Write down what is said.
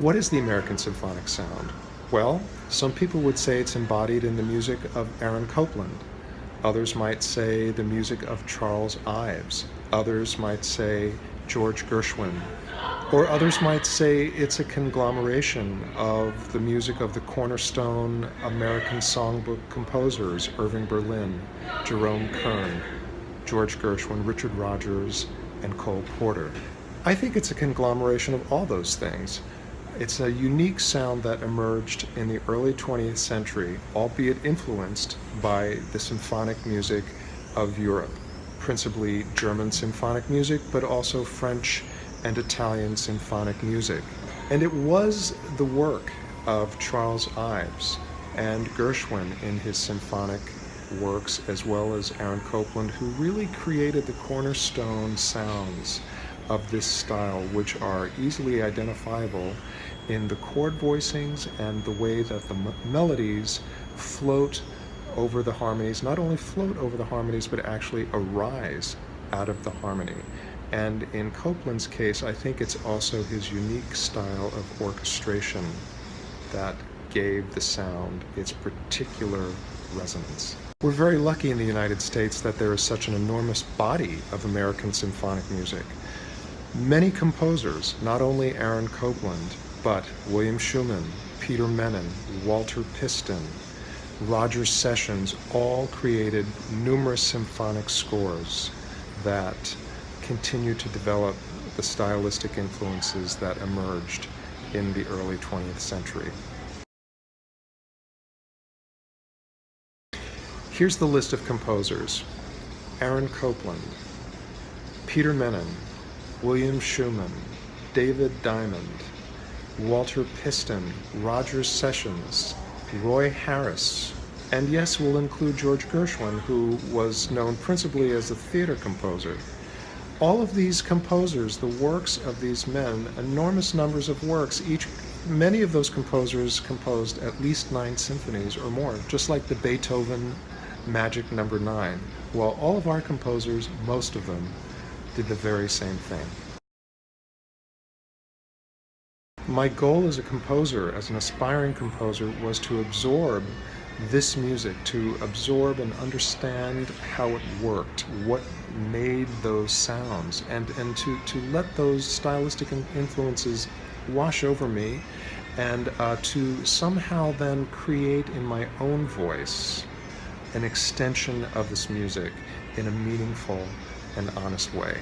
What is the American symphonic sound? Well, some people would say it's embodied in the music of Aaron Copland. Others might say the music of Charles Ives. Others might say George Gershwin. Or others might say it's a conglomeration of the music of the cornerstone American songbook composers, Irving Berlin, Jerome Kern, George Gershwin, Richard Rodgers, and Cole Porter. I think it's a conglomeration of all those things. It's a unique sound that emerged in the early 20th century, albeit influenced by the symphonic music of Europe, principally German symphonic music, but also French and Italian symphonic music. And it was the work of Charles Ives and Gershwin in his symphonic works, as well as Aaron Copland, who really created the cornerstone sounds of this style, which are easily identifiable in the chord voicings and the way that the melodies float over the harmonies, not only float over the harmonies, but actually arise out of the harmony. And in Copland's case, I think it's also his unique style of orchestration that gave the sound its particular resonance. We're very lucky in the United States that there is such an enormous body of American symphonic music. Many composers, not only Aaron Copland, but William Schumann, Peter Menon, Walter Piston, Roger Sessions, all created numerous symphonic scores that continue to develop the stylistic influences that emerged in the early 20th century. Here's the list of composers: Aaron Copland, Peter Menon, William Schumann, David Diamond, Walter Piston, Roger Sessions, Roy Harris, and yes, we'll include George Gershwin, who was known principally as a theater composer. All of these composers, the works of these men, enormous numbers of works, many of those composers composed at least 9 symphonies or more, just like the Beethoven Magic Number 9. While all of our composers, most of them, did the very same thing. My goal as a composer, as an aspiring composer, was to absorb this music, to absorb and understand how it worked, what made those sounds, and to let those stylistic influences wash over me, and to somehow then create in my own voice an extension of this music in a meaningful and honest way.